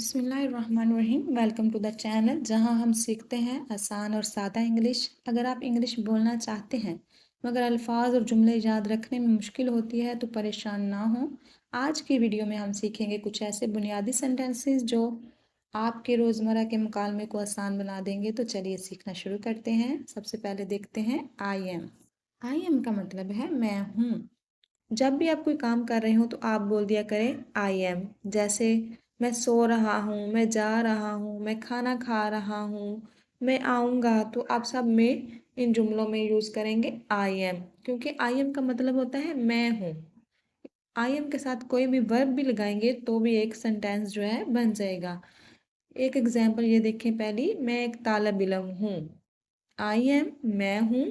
बिस्मिल्लाहिर्रहमानिर्रहीम। Welcome to the channel जहां हम सीखते हैं आसान और सादा इंग्लिश। अगर आप इंग्लिश बोलना चाहते हैं मगर अल्फाज और जुमले याद रखने में मुश्किल होती है तो परेशान ना हो। आज की वीडियो में हम सीखेंगे कुछ ऐसे बुनियादी सेंटेंसेस जो आपके रोज़मर्रा के मुकालमे को आसान बना देंगे। तो चलिए सीखना शुरू करते हैं। सबसे पहले देखते हैं आई एम। आई एम का मतलब है मैं हूँ। जब भी आप कोई काम कर रहे हो तो आप बोल दिया करें आई एम। जैसे मैं सो रहा हूँ, मैं जा रहा हूँ, मैं खाना खा रहा हूँ, मैं आऊँगा, तो आप सब में इन जुमलों में यूज़ करेंगे आई एम, क्योंकि आई एम का मतलब होता है मैं हूँ। आई एम के साथ कोई भी वर्ब भी लगाएंगे तो भी एक सेंटेंस जो है बन जाएगा। एक एग्जाम्पल ये देखें। पहली, मैं एक तालिब इल्म हूँ। आई एम मैं हूँ,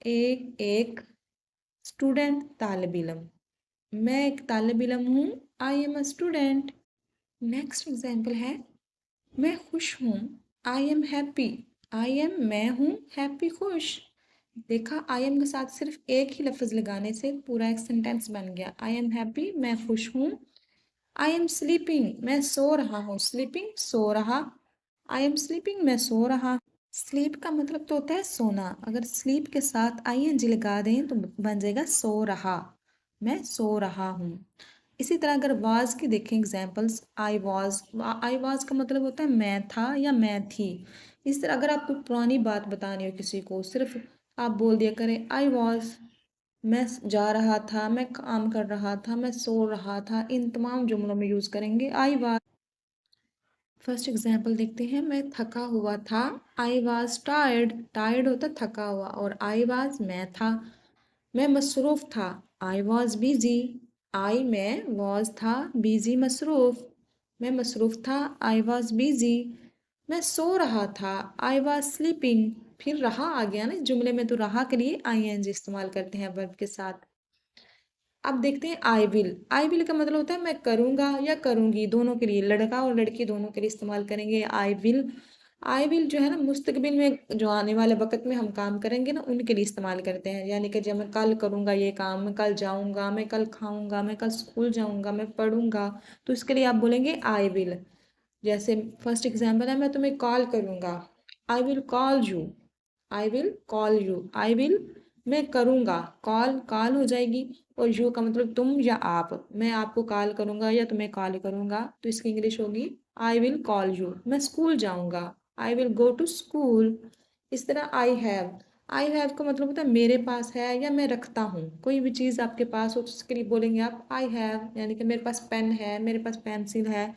एक स्टूडेंट तालिब इल्म। मैं एक तालिब इल्म हूँ, I am a student. Next example है मैं खुश हूँ, I am happy. I am मैं हूँ, हैप्पी खुश। देखा, आई एम के साथ सिर्फ एक ही लफ्ज़ लगाने से पूरा एक सेंटेंस बन गया। आई एम हैप्पी मैं खुश हूँ। आई एम स्लीपिंग मैं सो रहा हूँ, स्लीपिंग सो रहा। आई एम स्लीपिंग मैं सो रहा। स्लीप का मतलब तो होता है सोना। अगर स्लीप के साथ आई एन जी लगा दें तो बन जाएगा सो रहा। मैं सो रहा हूँ। इसी तरह अगर वाज की देखें एग्जाम्पल्स, आई वाज का मतलब होता है मैं था या मैं थी। इस तरह अगर आपको पुरानी बात बतानी हो किसी को, सिर्फ आप बोल दिया करें आई वाज। मैं जा रहा था, मैं काम कर रहा था, मैं सो रहा था। इन तमाम जुमलों में यूज़ करेंगे आई वाज। फर्स्ट एग्जाम्पल देखते हैं। मैं थका हुआ था, आई वॉज टायर्ड। टायर्ड होता थका हुआ, और आई वॉज मैं था। मैं मसरूफ़ था, आई वॉज बिजी। आई मैं वॉज था, बिजी मसरूफ़। मैं मसरूफ़ था, आई वॉज बिजी। मैं सो रहा था, आई वॉज स्लीपिंग। फिर रहा आ गया ना जुमले में, तो रहा के लिए आई एन जी इस्तेमाल करते हैं वर्ब के साथ। अब देखते हैं आई विल। आई विल का मतलब होता है मैं करूँगा या करूँगी, दोनों के लिए, लड़का और लड़की दोनों के लिए इस्तेमाल करेंगे आई विल। आई विल जो है ना मुस्तकबिल में, जो आने वाले वक्त में हम काम करेंगे ना उनके लिए इस्तेमाल करते हैं। यानी कि जब मैं कल करूँगा ये काम, मैं कल जाऊँगा, मैं कल खाऊँगा, मैं कल स्कूल जाऊँगा, मैं पढ़ूँगा, तो इसके लिए आप बोलेंगे आई विल। जैसे फर्स्ट एग्जाम्पल है मैं तुम्हें कॉल करूँगा, आई will call you. I will call you. I will मैं करूँगा, कॉल कॉल हो जाएगी, और यू का मतलब तुम या आप। मैं आपको कॉल करूँगा या तुम्हें कॉल करूँगा, तो इसकी इंग्लिश होगी आई विल कॉल यू। मैं स्कूल जाऊँगा, I will go to school. इस तरह आई हैव का मतलब होता है मेरे पास है या मैं रखता हूँ। कोई भी चीज़ आपके पास हो तो उसके लिए बोलेंगे आप आई हैव। यानी कि मेरे पास पेन है, मेरे पास पेंसिल है,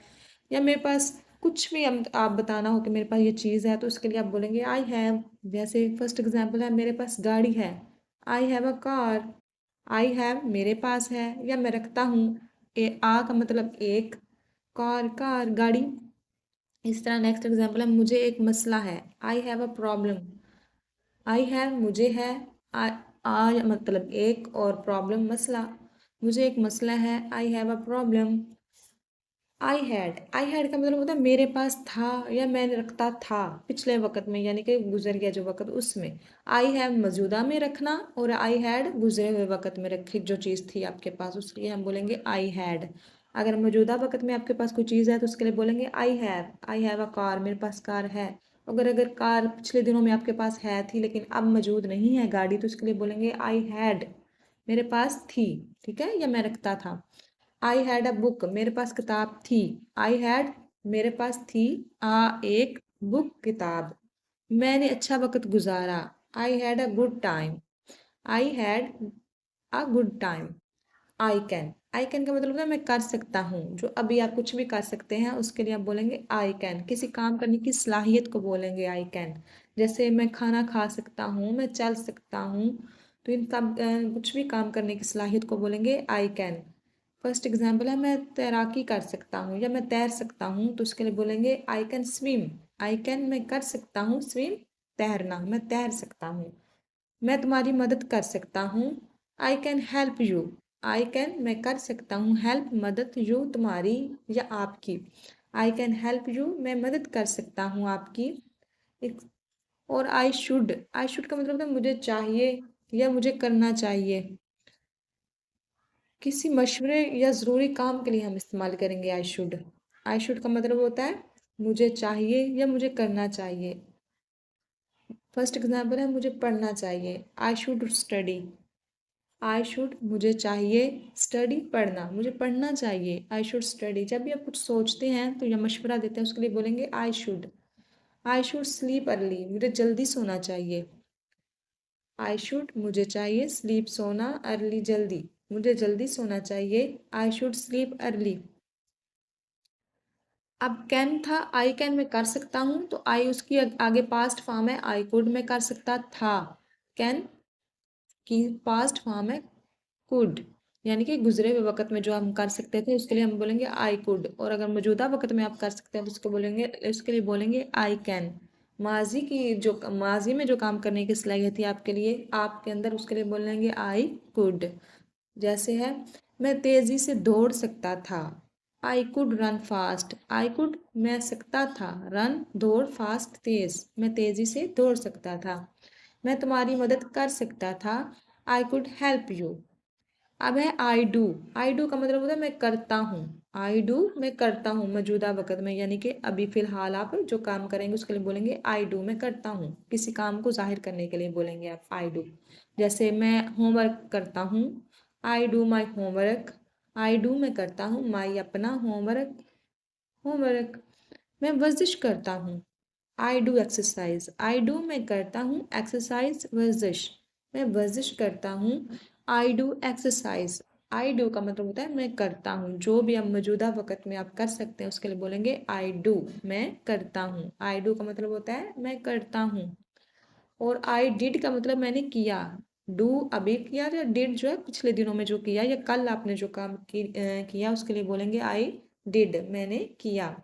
या मेरे पास कुछ भी आप बताना हो कि मेरे पास ये चीज़ है, तो उसके लिए आप बोलेंगे आई हैव। जैसे फर्स्ट एग्जांपल है मेरे पास गाड़ी है, I have a car. I have मेरे पास है या मैं रखता हूँ। आ का मतलब एक, कार कार गाड़ी। इस तरह नेक्स्ट एग्जांपल है मुझे एक मसला है, I have a problem. I have मुझे है, आ मतलब एक, और प्रॉब्लम मसला। मुझे एक मसला है, I have a problem. I had का मतलब होता है मेरे पास था या मैंने रखता था पिछले वक्त में, यानी कि गुजर गया जो वक्त उसमें। आई हैव मौजूदा में रखना, और आई हैड गुजरे हुए वक्त में रखी जो चीज़ थी आपके पास, उसके लिए हम बोलेंगे आई हैड। अगर मौजूदा वक्त में आपके पास कोई चीज़ है तो उसके लिए बोलेंगे आई हैव अ कार, मेरे पास कार है। अगर अगर कार पिछले दिनों में आपके पास है थी लेकिन अब मौजूद नहीं है गाड़ी, तो उसके लिए बोलेंगे आई हैड, मेरे पास थी। ठीक है, या मैं रखता था। आई हैड अ बुक, मेरे पास किताब थी। आई हैड मेरे पास थी एक बुक किताब। मैंने अच्छा वक्त गुजारा, I had a good time. I had a good time. I can का मतलब है मैं कर सकता हूँ। जो अभी आप कुछ भी कर सकते हैं उसके लिए आप बोलेंगे आई कैन। किसी काम करने की सलाहियत को बोलेंगे आई कैन। जैसे मैं खाना खा सकता हूँ, मैं चल सकता हूँ, तो इन काम कुछ भी काम करने की सलाहियत को बोलेंगे आई कैन। फर्स्ट एग्जाम्पल है मैं तैराकी कर सकता हूँ या मैं तैर सकता हूँ, तो उसके लिए बोलेंगे I can swim. I can मैं कर सकता हूँ, स्विम तैरना, मैं तैर सकता हूँ। मैं तुम्हारी मदद कर सकता हूँ, I can help you. I can मैं कर सकता हूँ, हेल्प मदद, यू तुम्हारी या आपकी। आई कैन हेल्प यू मैं मदद कर सकता हूँ आपकी। एक और आई शुड का मतलब है मुझे चाहिए या मुझे करना चाहिए। किसी मशवरे या ज़रूरी काम के लिए हम इस्तेमाल करेंगे आई शुड। आई शुड का मतलब होता है मुझे चाहिए या मुझे करना चाहिए। फर्स्ट एग्जाम्पल है मुझे पढ़ना चाहिए, I should study. I should मुझे चाहिए, स्टडी पढ़ना, मुझे पढ़ना चाहिए, आई शुड स्टडी। जब भी आप कुछ सोचते हैं तो या मशवरा देते हैं उसके लिए बोलेंगे I should. I should sleep early, मुझे जल्दी सोना चाहिए। आई शुड मुझे चाहिए, स्लीप सोना, अर्ली जल्दी, मुझे जल्दी सोना चाहिए। I should sleep early. अब कैन था, आई कैन मैं कर सकता हूँ, तो आई उसकी आगे पास्ट फॉर्म है, आई कुड मैं कर सकता था। कैन की पास्ट फॉर्म है कुड, यानी कि गुजरे हुए वक्त में जो हम कर सकते थे उसके लिए हम बोलेंगे आई कुड। और अगर मौजूदा वक्त में आप कर सकते हैं तो उसको बोलेंगे, उसके लिए बोलेंगे आई कैन। माजी की जो माजी में जो काम करने की सलाहियत थी आपके लिए, आपके अंदर, उसके लिए बोलेंगे आई कुड। जैसे है मैं तेजी से दौड़ सकता था, I could run fast. I could मैं सकता था, रन दौड़, फास्ट तेज, मैं तेजी से दौड़ सकता था। मैं तुम्हारी मदद कर सकता था, आई कुड हेल्प यू। अब है आई डू। आई डू का मतलब होता है मैं करता हूँ। आई डू मैं करता हूँ मौजूदा वक्त में, यानी कि अभी फिलहाल आप जो काम करेंगे उसके लिए बोलेंगे आई डू मैं करता हूँ। किसी काम को जाहिर करने के लिए बोलेंगे आप आई डू। जैसे मैं होमवर्क करता हूँ, I do my homework. I do मैं करता हूँ, माई अपना, होमवर्क होमवर्क। मैं वर्जिश करता हूँ, I do exercise. I do मैं करता हूँ, एक्सरसाइज वर्जिश, मैं वर्जिश करता हूँ। I do exercise. I do का मतलब होता है मैं करता हूँ, जो भी आप मौजूदा वक्त में आप कर सकते हैं उसके लिए बोलेंगे आई डू मैं करता हूँ। आई डू का मतलब होता है मैं करता हूँ। और आई डिड का मतलब मैंने किया। डू अभी किया, या डिड जो है पिछले दिनों में जो किया, या कल आपने जो काम किया उसके लिए बोलेंगे आई डिड मैंने किया।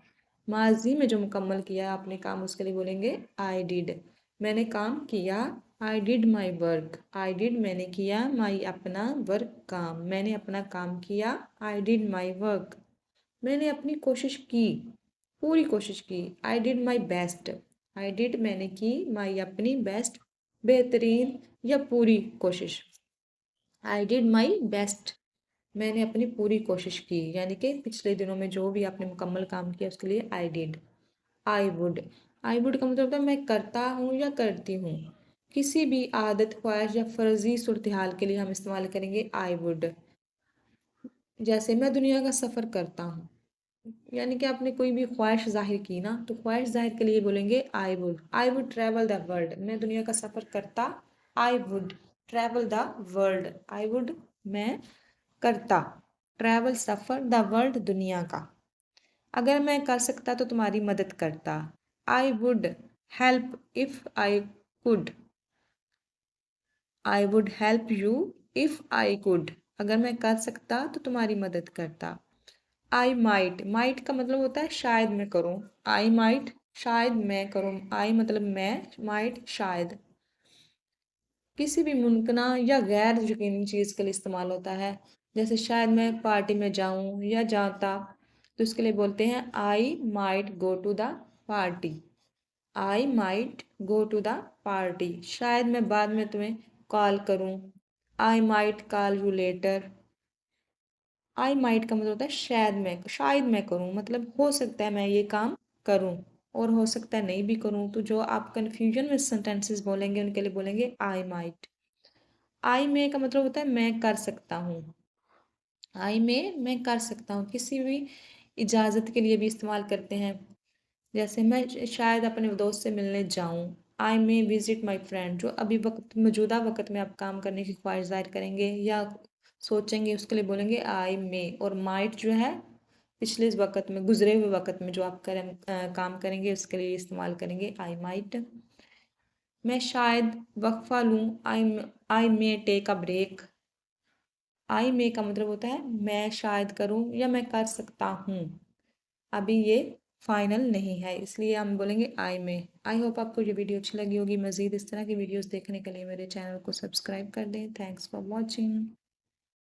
माजी में जो मुकम्मल किया आपने काम उसके लिए बोलेंगे आई डिड मैंने काम किया। I did my work. I did मैंने किया, माई अपना, वर्क काम, मैंने अपना काम किया। आई डिड माई वर्क मैंने अपनी कोशिश की, पूरी कोशिश की। I did my best. I did मैंने की, माई अपनी, बेस्ट बेहतरीन या पूरी कोशिश। आई डिड माई बेस्ट मैंने अपनी पूरी कोशिश की, यानी कि पिछले दिनों में जो भी आपने मुकम्मल काम किया उसके लिए I did. I would. I would का मतलब होता है मैं करता हूँ या करती हूँ। किसी भी आदत, ख्वाहिश या फर्जी सूरत हाल के लिए हम इस्तेमाल करेंगे आई वुड। जैसे मैं दुनिया का सफ़र करता हूँ, यानी कि आपने कोई भी ख्वाहिश जाहिर की ना, तो ख्वाहिश जाहिर के लिए बोलेंगे I would travel the world, मैं दुनिया का सफ़र करता। I would travel the world. I would मैं करता, ट्रैवल सफ़र, द वर्ल्ड दुनिया का। अगर मैं कर सकता तो तुम्हारी मदद करता, I would help if I could. I would help you if I could. अगर मैं कर सकता तो तुम्हारी मदद करता। I might. माइट का मतलब होता है शायद मैं करूँ। आई माइट शायद मैं करूँ। आई मतलब मैं, माइट शायद। किसी भी मुमकिन या गैर यकीनी चीज़ के लिए इस्तेमाल होता है। जैसे शायद मैं पार्टी में जाऊँ या जाता, तो इसके लिए बोलते हैं I might go to the party. I might go to the party. शायद मैं बाद में तुम्हें कॉल करूँ, I might call you later. I might का मतलब होता है शायद मैं करूँ, मतलब हो सकता है मैं ये काम करूँ, और हो सकता है नहीं भी करूँ। तो जो आप कन्फ्यूजन में सेंटेंसेस बोलेंगे उनके लिए बोलेंगे आई माइट। आई मे का मतलब होता है मैं कर सकता हूँ। आई मे मैं कर सकता हूँ, किसी भी इजाज़त के लिए भी इस्तेमाल करते हैं। जैसे मैं शायद अपने दोस्त से मिलने जाऊँ, आई मे विजिट माई फ्रेंड। जो अभी वक्त, मौजूदा वक्त में आप काम करने की ख्वाहिश ज़ाहिर करेंगे या सोचेंगे उसके लिए बोलेंगे आई मे। और माइट जो है पिछले इस वक्त में, गुजरे हुए वक्त में जो आप काम करेंगे उसके लिए इस्तेमाल करेंगे आई माइट। मैं शायद वक्फा लूँ, आई मे टेक अ ब्रेक। आई मे का मतलब होता है मैं शायद करूँ या मैं कर सकता हूँ, अभी ये फाइनल नहीं है, इसलिए हम बोलेंगे आई मे। आई होप आपको ये वीडियो अच्छी लगी होगी। मज़ीद इस तरह की वीडियोस देखने के लिए मेरे चैनल को सब्सक्राइब कर दें। Thanks for watching.